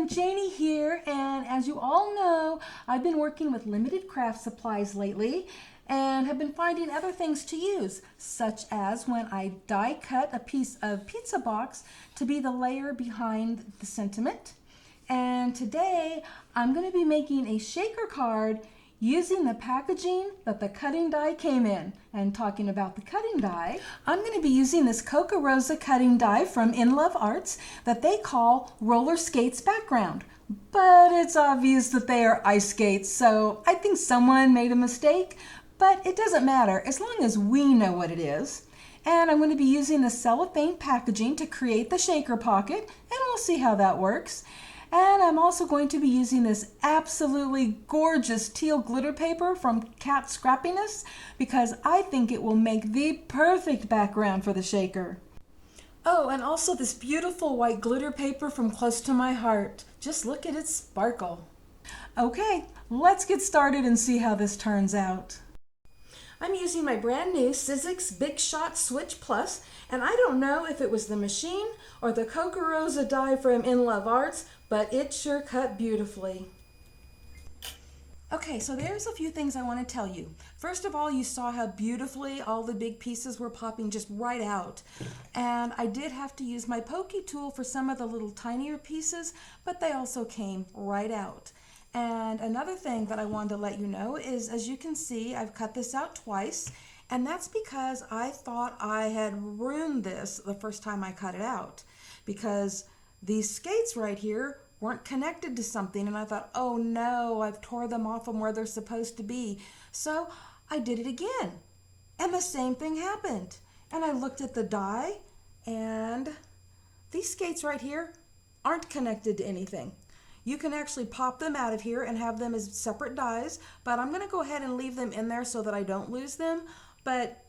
everyone, Janie here, and as you all know, I've been working with limited craft supplies lately and have been finding other things to use, such as when I die cut a piece of pizza box to be the layer behind the sentiment. And today I'm going to be making a shaker card using the packaging that the cutting die came in. And talking about the cutting die, I'm going to be using this Coca Rosa cutting die from InLoveArts that they call roller skates background. But it's obvious that they are ice skates, so I think someone made a mistake, but it doesn't matter as long as we know what it is. And I'm going to be using the cellophane packaging to create the shaker pocket, and we'll see how that works. And I'm also going to be using this absolutely gorgeous teal glitter paper from Cat Scrappiness because I think it will make the perfect background for the shaker. Oh, and also this beautiful white glitter paper from Close to My Heart. Just look at its sparkle. Okay, let's get started and see how this turns out. I'm using my brand new Sizzix Big Shot Switch Plus, and I don't know if it was the machine or the Coca Rosa die from InLoveArts, but it sure cut beautifully. Okay, so there's a few things I want to tell you. First of all, you saw how beautifully all the big pieces were popping just right out. And I did have to use my pokey tool for some of the little tinier pieces, but they also came right out. And another thing that I wanted to let you know is, as you can see, I've cut this out twice, and that's because I thought I had ruined this the first time I cut it out, because these skates right here weren't connected to something, and I thought, oh no, I've tore them off from where they're supposed to be. So I did it again, and the same thing happened. And I looked at the die, and these skates right here aren't connected to anything. You can actually pop them out of here and have them as separate dies, but I'm going to go ahead and leave them in there so that I don't lose them. But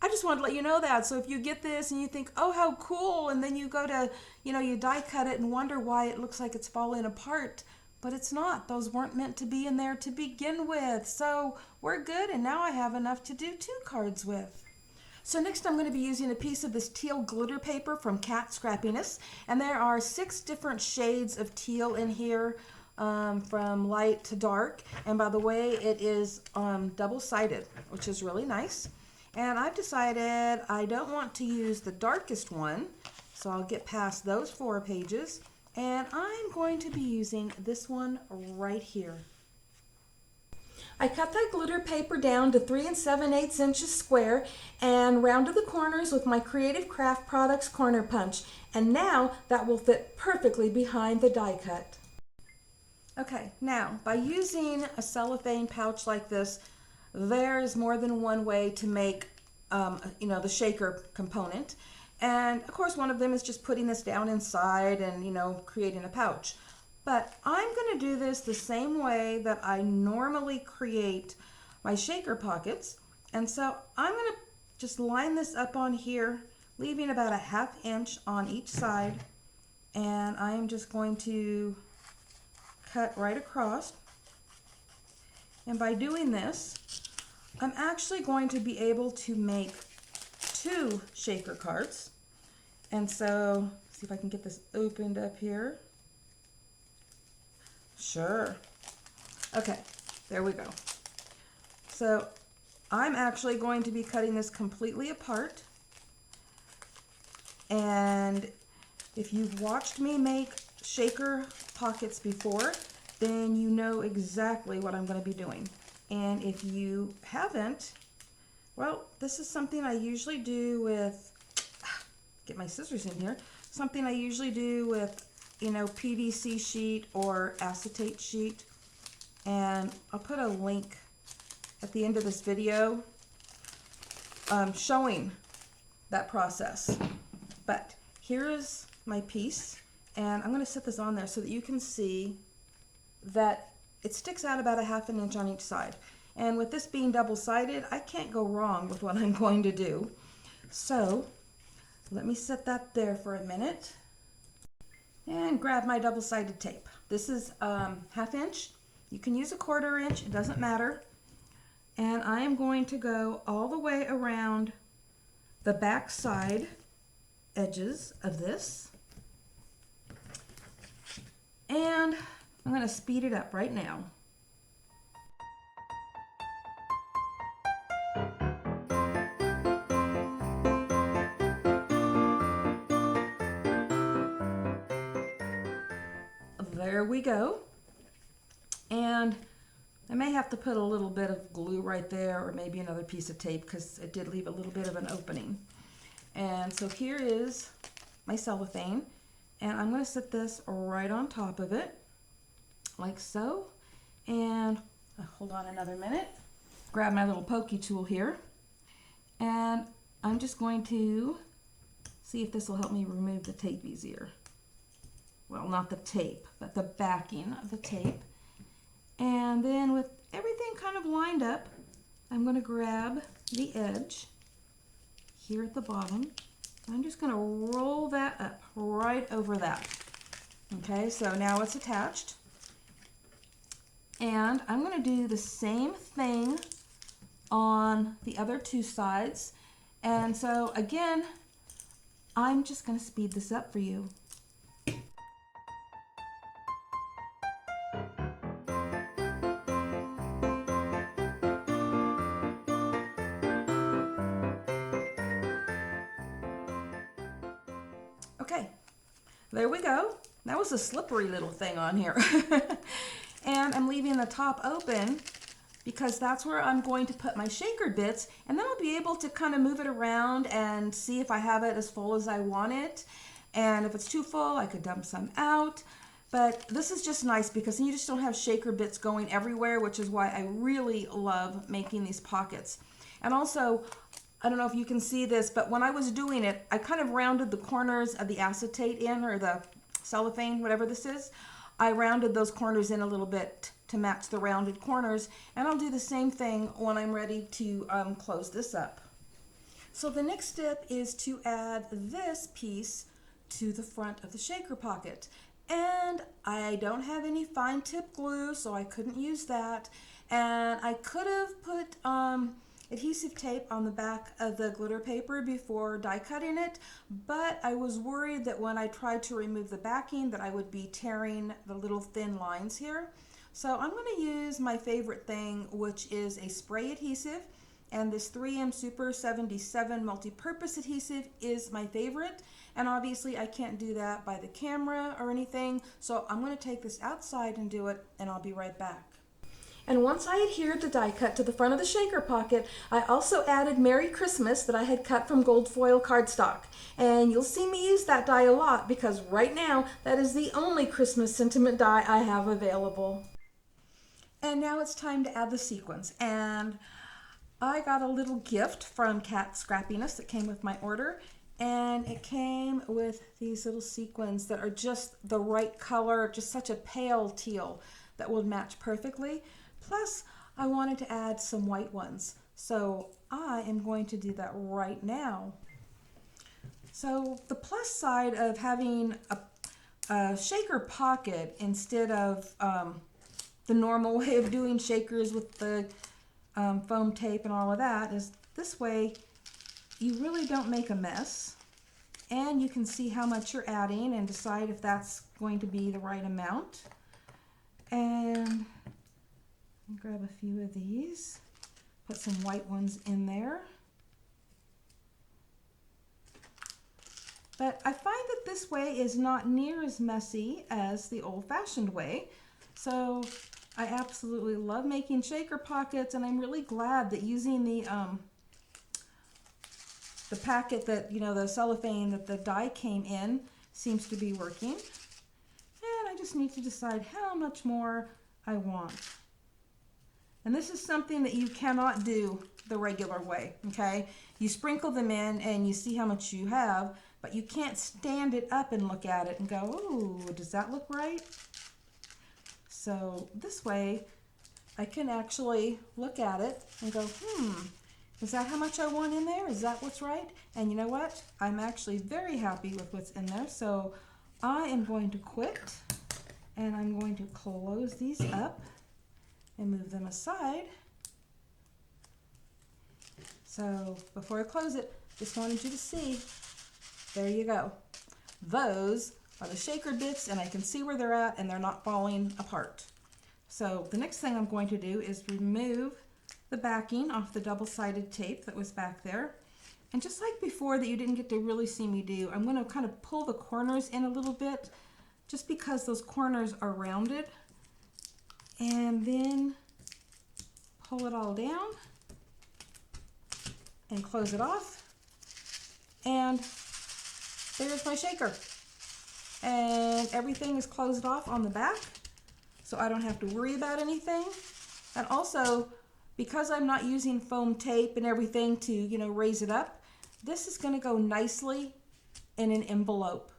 I just wanted to let you know that. So if you get this and you think, oh, how cool, and then you go to, you die cut it and wonder why it looks like it's falling apart, but it's not. Those weren't meant to be in there to begin with. So we're good, and now I have enough to do 2 cards with. So next I'm going to be using a piece of this teal glitter paper from Cat Scrappiness, and there are 6 different shades of teal in here, from light to dark, and by the way, it is double-sided, which is really nice. And I've decided I don't want to use the darkest one, so I'll get past those 4 pages, and I'm going to be using this one right here. I cut that glitter paper down to 3 7/8 inches square and rounded the corners with my Creative Craft Products corner punch, and now that will fit perfectly behind the die cut. Okay, now by using a cellophane pouch like this, there's more than one way to make the shaker component, and of course one of them is just putting this down inside and creating a pouch. But I'm going to do this the same way that I normally create my shaker pockets. And so I'm going to just line this up on here, leaving about a 1/2 inch on each side. And I'm just going to cut right across. And by doing this, I'm actually going to be able to make 2 shaker cards. And so, see if I can get this opened up here. Sure. Okay, there we go. So I'm actually going to be cutting this completely apart. And if you've watched me make shaker pockets before, then you know exactly what I'm going to be doing. And if you haven't, well, this is something I usually do with, get my scissors in here, something I usually do with PVC sheet or acetate sheet, and I'll put a link at the end of this video showing that process. But here is my piece, and I'm going to set this on there so that you can see that it sticks out about a 1/2 inch on each side. And with this being double-sided, I can't go wrong with what I'm going to do. So let me set that there for a minute. And grab my double-sided tape. This is 1/2 inch. You can use a 1/4 inch, it doesn't matter. And I am going to go all the way around the back side edges of this. And I'm going to speed it up right now. There we go. And I may have to put a little bit of glue right there, or maybe another piece of tape, because it did leave a little bit of an opening. And so here is my cellophane, and I'm going to set this right on top of it, like so. And hold on another minute. Grab my little pokey tool here, and I'm just going to see if this will help me remove the tape easier. Well, not the tape, but the backing of the tape. And then with everything kind of lined up, I'm going to grab the edge here at the bottom. I'm just going to roll that up right over that. Okay, so now it's attached. And I'm going to do the same thing on the other two sides. And so again, I'm just going to speed this up for you. Okay, there we go. That was a slippery little thing on here. And I'm leaving the top open because that's where I'm going to put my shaker bits, and then I'll be able to kind of move it around and see if I have it as full as I want it. And if it's too full, I could dump some out. But this is just nice because you just don't have shaker bits going everywhere, which is why I really love making these pockets. And also, I don't know if you can see this, but when I was doing it, I kind of rounded the corners of the acetate in, or the cellophane, whatever this is. I rounded those corners in a little bit to match the rounded corners, and I'll do the same thing when I'm ready to close this up. So the next step is to add this piece to the front of the shaker pocket. And I don't have any fine tip glue, so I couldn't use that. And I could have put adhesive tape on the back of the glitter paper before die cutting it, but I was worried that when I tried to remove the backing that I would be tearing the little thin lines here. So I'm going to use my favorite thing, which is a spray adhesive, and this 3M Super 77 multi-purpose adhesive is my favorite. And obviously I can't do that by the camera or anything, so I'm going to take this outside and do it, and I'll be right back. And once I adhered the die cut to the front of the shaker pocket, I also added Merry Christmas that I had cut from gold foil cardstock. And you'll see me use that die a lot because right now that is the only Christmas sentiment die I have available. And now it's time to add the sequins. And I got a little gift from Cat Scrappiness that came with my order. And it came with these little sequins that are just the right color, just such a pale teal that will match perfectly. Plus, I wanted to add some white ones, so I am going to do that right now. So the plus side of having a shaker pocket instead of the normal way of doing shakers with the foam tape and all of that is this way you really don't make a mess, and you can see how much you're adding and decide if that's going to be the right amount. And grab a few of these, put some white ones in there. But I find that this way is not near as messy as the old-fashioned way. So I absolutely love making shaker pockets, and I'm really glad that using the packet that, the cellophane that the die came in seems to be working. And I just need to decide how much more I want. And this is something that you cannot do the regular way, okay? You sprinkle them in and you see how much you have, but you can't stand it up and look at it and go, ooh, does that look right? So this way, I can actually look at it and go, is that how much I want in there? Is that what's right? And you know what? I'm actually very happy with what's in there. So I am going to quit, and I'm going to close these up and move them aside. So before I close it, just wanted you to see, there you go. Those are the shaker bits, and I can see where they're at and they're not falling apart. So the next thing I'm going to do is remove the backing off the double-sided tape that was back there. And just like before that you didn't get to really see me do, I'm going to kind of pull the corners in a little bit just because those corners are rounded. And then pull it all down and close it off. And there's my shaker. And everything is closed off on the back, so I don't have to worry about anything. And also, because I'm not using foam tape and everything to, raise it up, this is going to go nicely in an envelope.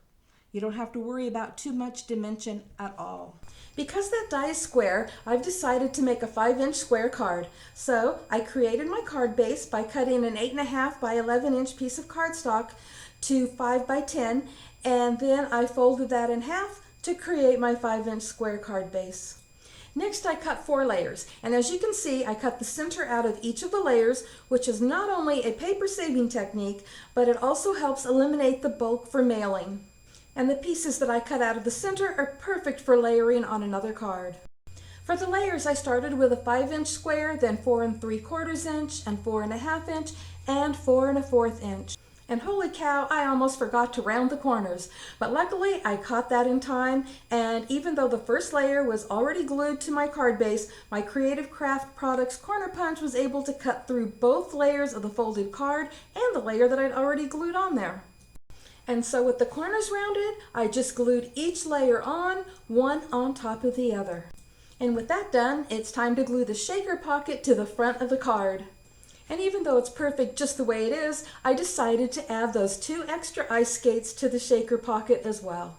You don't have to worry about too much dimension at all. Because that die is square, I've decided to make a 5-inch square card. So I created my card base by cutting an 8.5 by 11-inch piece of cardstock to 5 by 10, and then I folded that in half to create my 5-inch square card base. Next, I cut 4 layers, and as you can see, I cut the center out of each of the layers, which is not only a paper saving technique, but it also helps eliminate the bulk for mailing. And the pieces that I cut out of the center are perfect for layering on another card. For the layers, I started with a 5-inch square, then 4 3/4 inch, and 4 1/2 inch, and 4 1/4 inch. And holy cow, I almost forgot to round the corners, but luckily I caught that in time, and even though the first layer was already glued to my card base, my Creative Craft Products Corner Punch was able to cut through both layers of the folded card and the layer that I'd already glued on there. And so with the corners rounded, I just glued each layer on, one on top of the other. And with that done, it's time to glue the shaker pocket to the front of the card. And even though it's perfect just the way it is, I decided to add those 2 extra ice skates to the shaker pocket as well.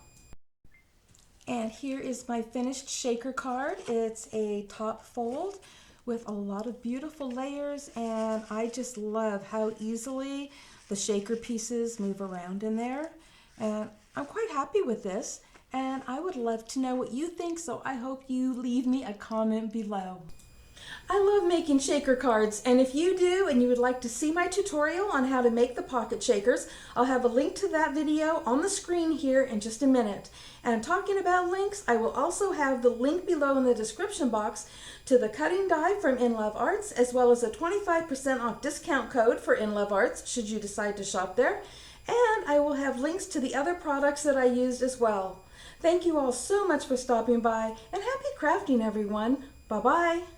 And here is my finished shaker card. It's a top fold with a lot of beautiful layers, and I just love how easily the shaker pieces move around in there. And I'm quite happy with this, and I would love to know what you think, so I hope you leave me a comment below. I love making shaker cards, and if you do and you would like to see my tutorial on how to make the pocket shakers, I'll have a link to that video on the screen here in just a minute. And talking about links, I will also have the link below in the description box to the cutting die from InLoveArts, as well as a 25% off discount code for InLoveArts should you decide to shop there. And I will have links to the other products that I used as well. Thank you all so much for stopping by, and happy crafting, everyone. Bye-bye.